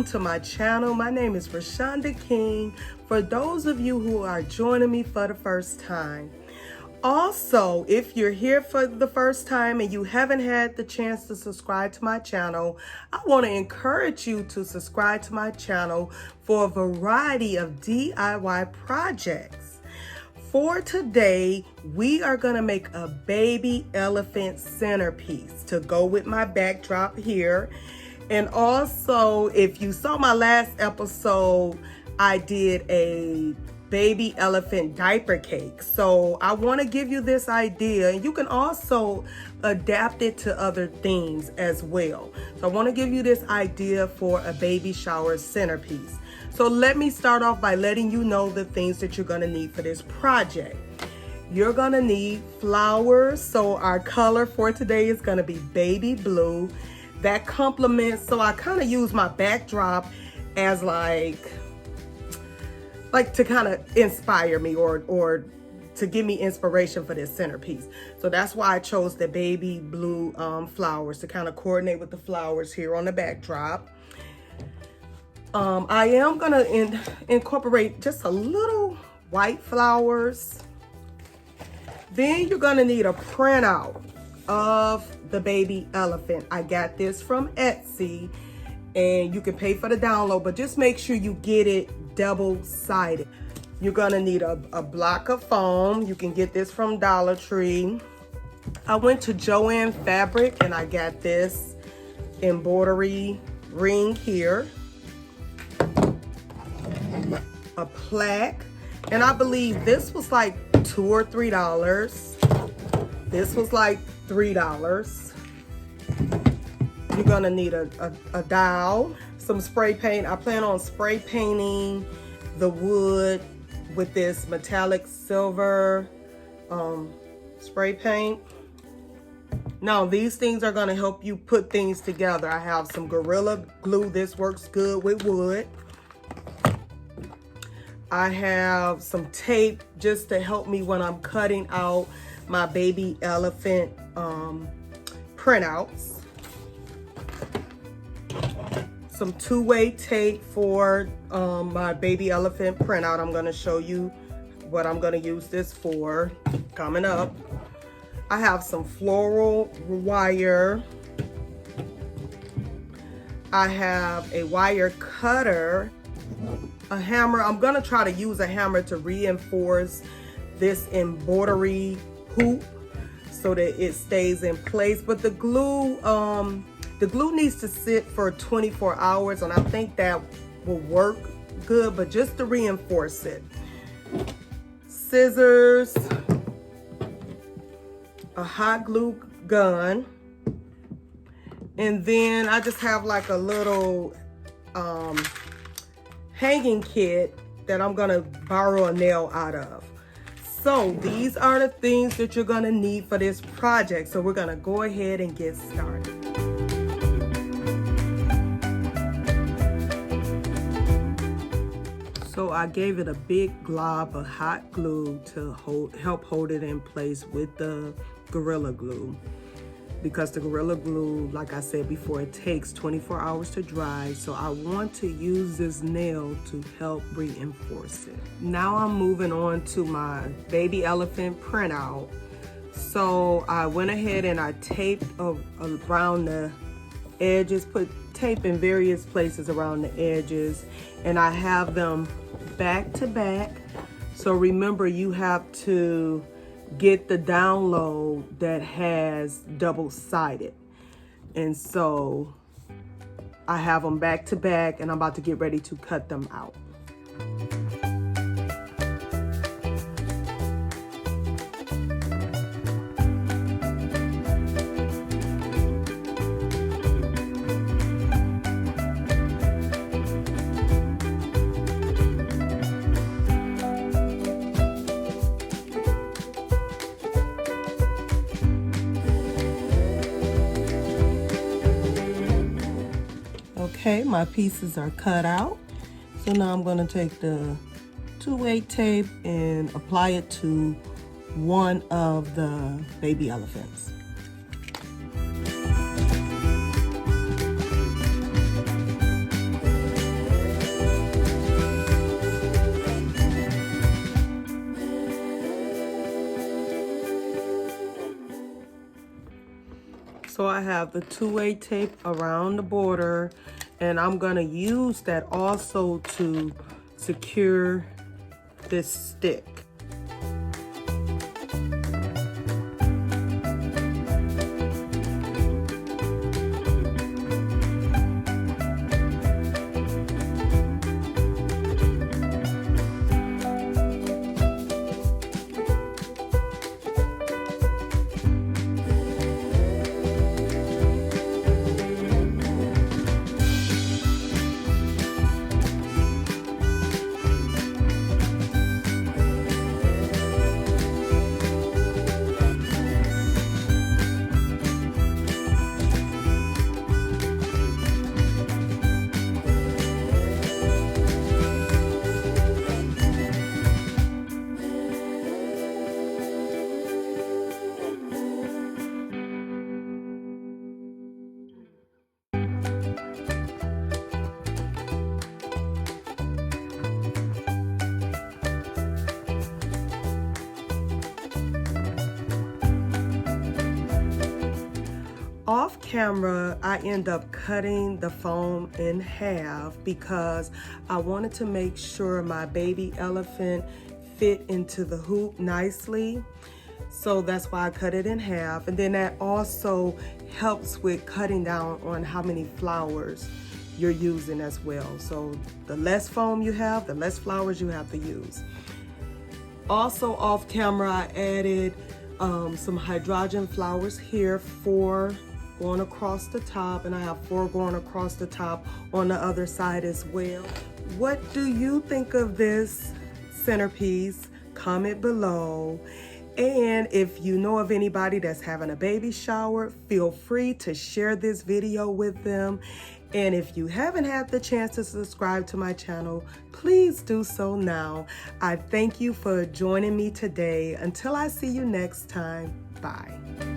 welcome to my channel. My name is Rashonda King. For those of you who are joining me for the first time. Also, if you're here for the first time and you haven't had the chance to subscribe to my channel, I want to encourage you to subscribe to my channel for a variety of DIY projects. For today, we are going to make a baby elephant centerpiece to go with my backdrop here. And also, if you saw my last episode, I did a baby elephant diaper cake. So I want to give you this idea, and you can also adapt it to other themes as well. So I want to give you this idea for a baby shower centerpiece. So let me start off by letting you know the things that you're going to need for this project. You're going to need flowers. So our color for today is going to be baby blue. That complements, so I kind of use my backdrop as like to kind of inspire me or to give me inspiration for this centerpiece. So that's why I chose the baby blue flowers to kind of coordinate with the flowers here on the backdrop. I am gonna incorporate just a little white flowers. Then you're gonna need a printout of the baby elephant. I got this from Etsy, and you can pay for the download, but just make sure you get it double-sided. You're gonna need a block of foam. You can get this from Dollar Tree. I went to Joann Fabric and I got this embroidery ring here, a plaque, and I believe this was like $2 or $3. This was like $3. You're gonna need a dowel, some spray paint. I plan on spray painting the wood with this metallic silver spray paint. Now these things are gonna help you put things together. I have some Gorilla Glue. This works good with wood. I have some tape just to help me when I'm cutting out my baby elephant printouts. Some two-way tape for my baby elephant printout. I'm going to show you what I'm going to use this for coming up. I have some floral wire. I have a wire cutter, a hammer. I'm going to try to use a hammer to reinforce this embroidery hoop so that it stays in place. But the glue needs to sit for 24 hours, and I think that will work good, but just to reinforce it. Scissors, a hot glue gun, and then I just have like a little hanging kit that I'm gonna borrow a nail out of. So these are the things that you're gonna need for this project. So we're gonna go ahead and get started. So I gave it a big glob of hot glue to help hold it in place with the Gorilla Glue. Because the Gorilla Glue, like I said before, it takes 24 hours to dry. So I want to use this nail to help reinforce it. Now I'm moving on to my baby elephant printout. So I went ahead and I taped around the edges, put tape in various places around the edges, and I have them back to back. So remember, you have to get the download that has double-sided. And so I have them back to back, and I'm about to get ready to cut them out. Okay, my pieces are cut out. So now I'm going to take the two-way tape and apply it to one of the baby elephants. So I have the 2-way tape around the border, and I'm gonna use that also to secure this stick. Off camera, I end up cutting the foam in half because I wanted to make sure my baby elephant fit into the hoop nicely. So that's why I cut it in half. And then that also helps with cutting down on how many flowers you're using as well. So the less foam you have, the less flowers you have to use. Also off camera, I added some hydrogen flowers here, 4 going across the top, and I have 4 going across the top on the other side as well. What do you think of this centerpiece? Comment below. And if you know of anybody that's having a baby shower, feel free to share this video with them. And if you haven't had the chance to subscribe to my channel, please do so now. I thank you for joining me today. Until I see you next time, bye.